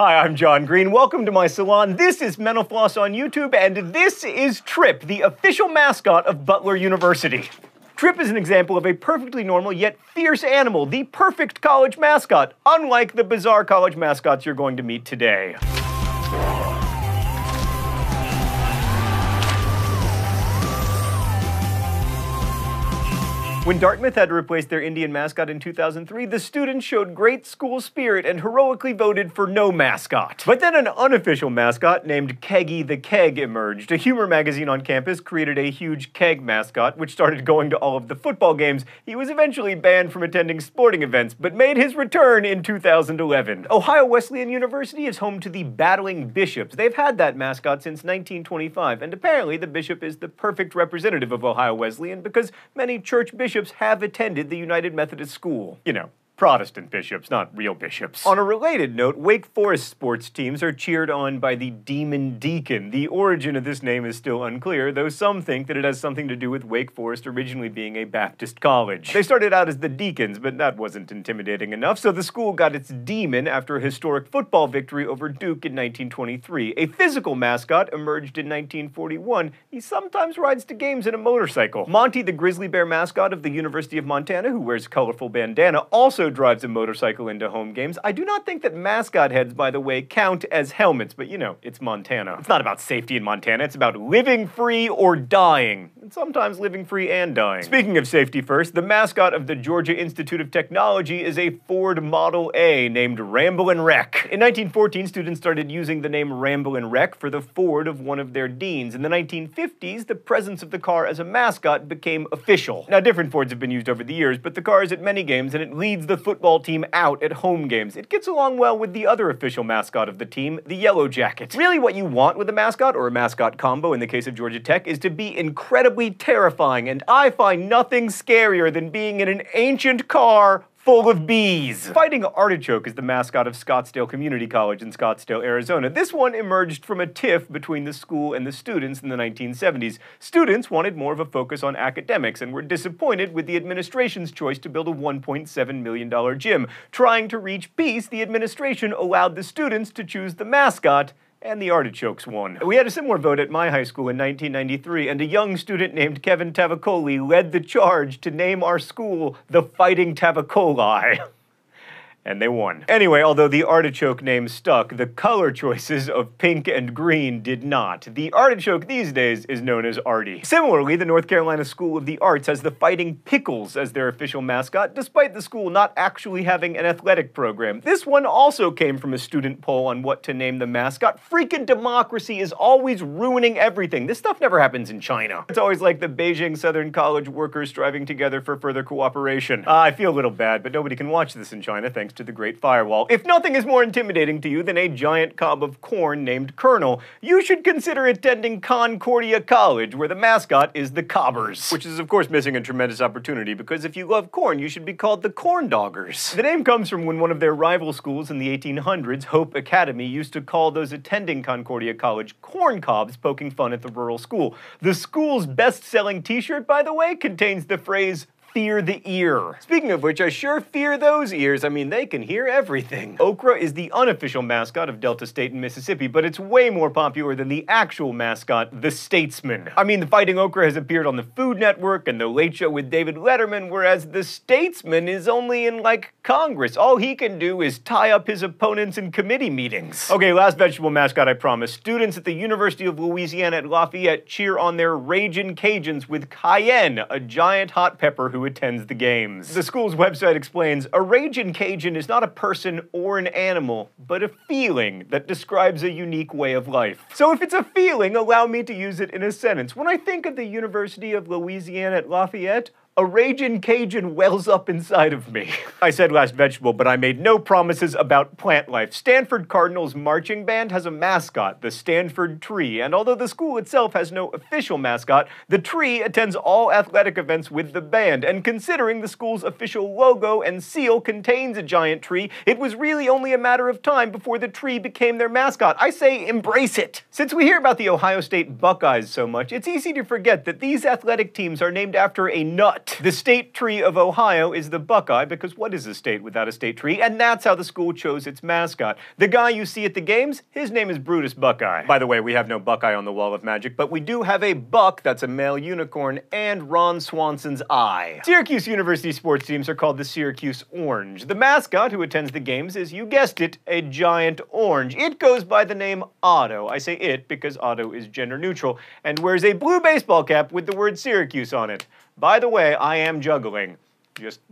Hi, I'm John Green. Welcome to my salon. This is Mental Floss on YouTube, and this is Trip, the official mascot of Butler University. Trip is an example of a perfectly normal yet fierce animal, the perfect college mascot, unlike the bizarre college mascots you're going to meet today. When Dartmouth had to replace their Indian mascot in 2003, the students showed great school spirit and heroically voted for no mascot. But then an unofficial mascot named Keggy the Keg emerged. A humor magazine on campus created a huge keg mascot, which started going to all of the football games. He was eventually banned from attending sporting events, but made his return in 2011. Ohio Wesleyan University is home to the Battling Bishops. They've had that mascot since 1925, and apparently the bishop is the perfect representative of Ohio Wesleyan because many church bishops have attended the United Methodist School. You know, Protestant bishops, not real bishops. On a related note, Wake Forest sports teams are cheered on by the Demon Deacon. The origin of this name is still unclear, though some think that it has something to do with Wake Forest originally being a Baptist college. They started out as the Deacons, but that wasn't intimidating enough, so the school got its demon after a historic football victory over Duke in 1923. A physical mascot emerged in 1941. He sometimes rides to games in a motorcycle. Monty, the grizzly bear mascot of the University of Montana, who wears a colorful bandana, also drives a motorcycle into home games. I do not think that mascot heads, by the way, count as helmets, but you know, it's Montana. It's not about safety in Montana, it's about living free or dying. And sometimes living free and dying. Speaking of safety first, the mascot of the Georgia Institute of Technology is a Ford Model A named Ramblin' Wreck. In 1914, students started using the name Ramblin' Wreck for the Ford of one of their deans. In the 1950s, the presence of the car as a mascot became official. Now, different Fords have been used over the years, but the car is at many games and it leads the football team out at home games. It gets along well with the other official mascot of the team, the Yellow Jacket. Really what you want with a mascot, or a mascot combo in the case of Georgia Tech, is to be incredibly terrifying, and I find nothing scarier than being in an ancient car full of bees. Fighting Artichoke is the mascot of Scottsdale Community College in Scottsdale, Arizona. This one emerged from a tiff between the school and the students in the 1970s. Students wanted more of a focus on academics and were disappointed with the administration's choice to build a $1.7 million gym. Trying to reach peace, the administration allowed the students to choose the mascot, and the Artichokes won. We had a similar vote at my high school in 1993, and a young student named Kevin Tavicoli led the charge to name our school the Fighting Tavicoli. And they won. Anyway, although the artichoke name stuck, the color choices of pink and green did not. The artichoke these days is known as Artie. Similarly, the North Carolina School of the Arts has the Fighting Pickles as their official mascot, despite the school not actually having an athletic program. This one also came from a student poll on what to name the mascot. Freaking democracy is always ruining everything. This stuff never happens in China. It's always like the Beijing Southern College workers striving together for further cooperation. I feel a little bad, but nobody can watch this in China thanks to the Great Firewall. If nothing is more intimidating to you than a giant cob of corn named Colonel, you should consider attending Concordia College, where the mascot is the Cobbers. Which is, of course, missing a tremendous opportunity, because if you love corn, you should be called the Corn Doggers. The name comes from when one of their rival schools in the 1800s, Hope Academy, used to call those attending Concordia College corn cobs, poking fun at the rural school. The school's best-selling t-shirt, by the way, contains the phrase, "Fear the ear." Speaking of which, I sure fear those ears. I mean, they can hear everything. Okra is the unofficial mascot of Delta State in Mississippi, but it's way more popular than the actual mascot, the Statesman. I mean, the Fighting Okra has appeared on the Food Network and The Late Show with David Letterman, whereas the Statesman is only in, like, Congress. All he can do is tie up his opponents in committee meetings. Okay, last vegetable mascot, I promise. Students at the University of Louisiana at Lafayette cheer on their Ragin' Cajuns with Cayenne, a giant hot pepper who attends the games. The school's website explains, a Ragin' Cajun is not a person or an animal, but a feeling that describes a unique way of life. So if it's a feeling, allow me to use it in a sentence. When I think of the University of Louisiana at Lafayette, a Ragin' Cajun wells up inside of me. I said last vegetable, but I made no promises about plant life. Stanford Cardinals marching band has a mascot, the Stanford Tree, and although the school itself has no official mascot, the tree attends all athletic events with the band, and considering the school's official logo and seal contains a giant tree, it was really only a matter of time before the tree became their mascot. I say embrace it! Since we hear about the Ohio State Buckeyes so much, it's easy to forget that these athletic teams are named after a nut. mascot. The state tree of Ohio is the Buckeye, because what is a state without a state tree? And that's how the school chose its mascot. The guy you see at the games, his name is Brutus Buckeye. By the way, we have no Buckeye on the Wall of Magic, but we do have a buck that's a male unicorn and Ron Swanson's eye. Syracuse University sports teams are called the Syracuse Orange. The mascot who attends the games is, you guessed it, a giant orange. It goes by the name Otto. I say it because Otto is gender neutral and wears a blue baseball cap with the word Syracuse on it. By the way, I am juggling.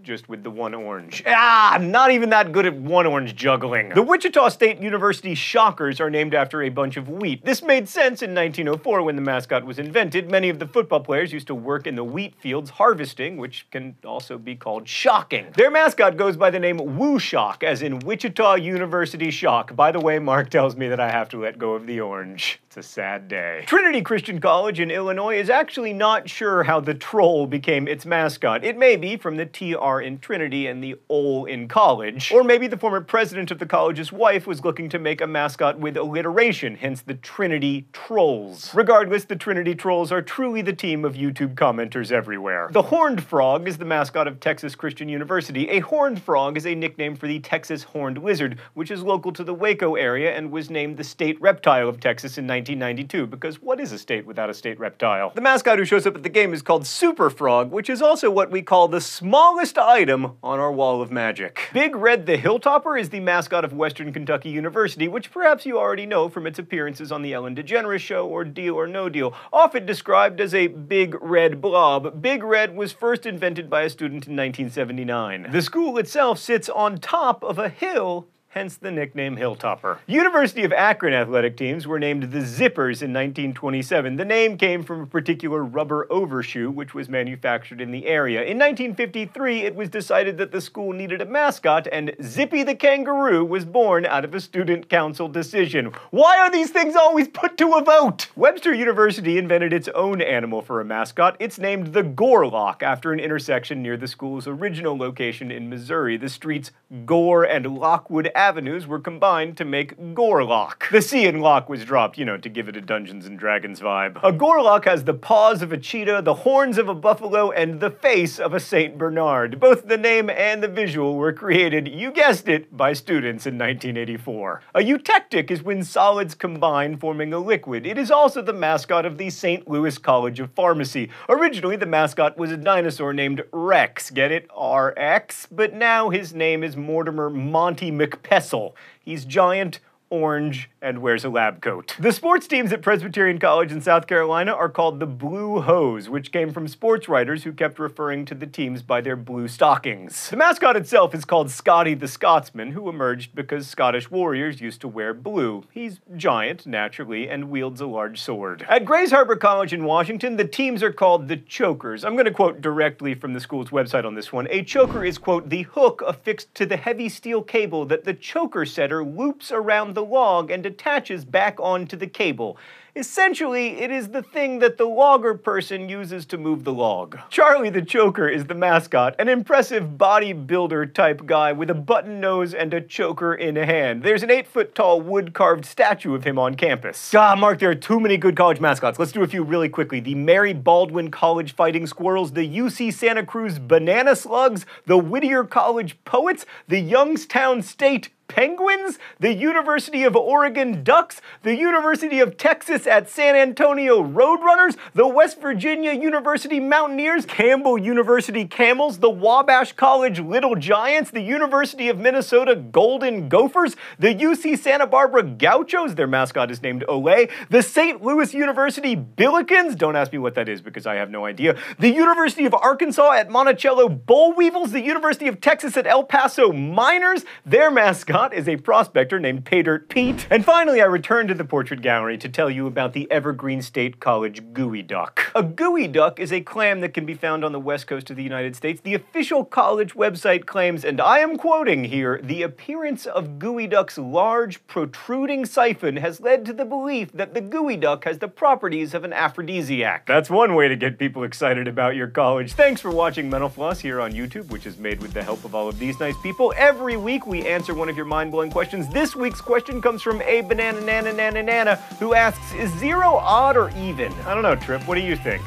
Just with the one orange. I'm not even that good at one orange juggling. The Wichita State University Shockers are named after a bunch of wheat. This made sense in 1904 when the mascot was invented. Many of the football players used to work in the wheat fields harvesting, which can also be called shocking. Their mascot goes by the name Woo Shock, as in Wichita University Shock. By the way, Mark tells me that I have to let go of the orange. It's a sad day. Trinity Christian College in Illinois is actually not sure how the troll became its mascot. It may be from the TR in Trinity and the OL in college. Or maybe the former president of the college's wife was looking to make a mascot with alliteration, hence the Trinity Trolls. Regardless, the Trinity Trolls are truly the team of YouTube commenters everywhere. The Horned Frog is the mascot of Texas Christian University. A horned frog is a nickname for the Texas horned lizard, which is local to the Waco area and was named the state reptile of Texas in 1992, because what is a state without a state reptile? The mascot who shows up at the game is called Super Frog, which is also what we call the smallest item on our Wall of Magic. Big Red the Hilltopper is the mascot of Western Kentucky University, which perhaps you already know from its appearances on the Ellen DeGeneres Show or Deal or No Deal. Often described as a big red blob, Big Red was first invented by a student in 1979. The school itself sits on top of a hill, hence the nickname Hilltopper. University of Akron athletic teams were named the Zippers in 1927. The name came from a particular rubber overshoe which was manufactured in the area. In 1953, it was decided that the school needed a mascot, and Zippy the Kangaroo was born out of a student council decision. Why are these things always put to a vote? Webster University invented its own animal for a mascot. It's named the Gorlock, after an intersection near the school's original location in Missouri. The streets Gore and Lockwood Avenues were combined to make Gorlock. The C in lock was dropped, you know, to give it a Dungeons and Dragons vibe. A Gorlock has the paws of a cheetah, the horns of a buffalo, and the face of a Saint Bernard. Both the name and the visual were created, you guessed it, by students in 1984. A eutectic is when solids combine, forming a liquid. It is also the mascot of the St. Louis College of Pharmacy. Originally, the mascot was a dinosaur named Rex, get it? RX? But now his name is Mortimer Monty McPessel. He's giant, orange, and wears a lab coat. The sports teams at Presbyterian College in South Carolina are called the Blue Hose, which came from sports writers who kept referring to the teams by their blue stockings. The mascot itself is called Scotty the Scotsman, who emerged because Scottish warriors used to wear blue. He's giant, naturally, and wields a large sword. At Grays Harbor College in Washington, the teams are called the Chokers. I'm going to quote directly from the school's website on this one. A choker is, quote, the hook affixed to the heavy steel cable that the choker setter loops around the log and attaches back onto the cable. Essentially, it is the thing that the logger person uses to move the log. Charlie the Choker is the mascot, an impressive bodybuilder type guy with a button nose and a choker in a hand. There's an 8-foot-tall wood-carved statue of him on campus. Mark, there are too many good college mascots. Let's do a few really quickly. The Mary Baldwin College Fighting Squirrels, the UC Santa Cruz Banana Slugs, the Whittier College Poets, the Youngstown State Penguins, the University of Oregon Ducks, the University of Texas at San Antonio Roadrunners, the West Virginia University Mountaineers, Campbell University Camels, the Wabash College Little Giants, the University of Minnesota Golden Gophers, the UC Santa Barbara Gauchos, their mascot is named Olay, the St. Louis University Billikens, don't ask me what that is because I have no idea, the University of Arkansas at Monticello Bull Weevils, the University of Texas at El Paso Miners, their mascot is a prospector named Paydirt Pete. And finally, I return to the portrait gallery to tell you about the Evergreen State College gooey duck. A gooey duck is a clam that can be found on the west coast of the United States. The official college website claims, and I am quoting here, the appearance of gooey duck's large, protruding siphon has led to the belief that the gooey duck has the properties of an aphrodisiac. That's one way to get people excited about your college. Thanks for watching Mental Floss here on YouTube, which is made with the help of all of these nice people. Every week we answer one of your mind-blowing questions. This week's question comes from a banana nana nana nana who asks, is 0 odd or even? I don't know, Trip, what do you think?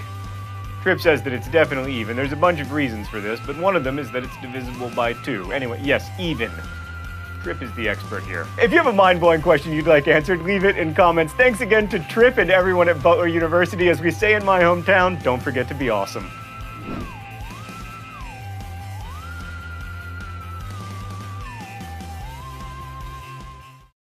Trip says that it's definitely even. There's a bunch of reasons for this, but one of them is that it's divisible by 2. Anyway, yes, even. Trip is the expert here. If you have a mind-blowing question you'd like answered, leave it in comments. Thanks again to Trip and everyone at Butler University. As we say in my hometown, don't forget to be awesome.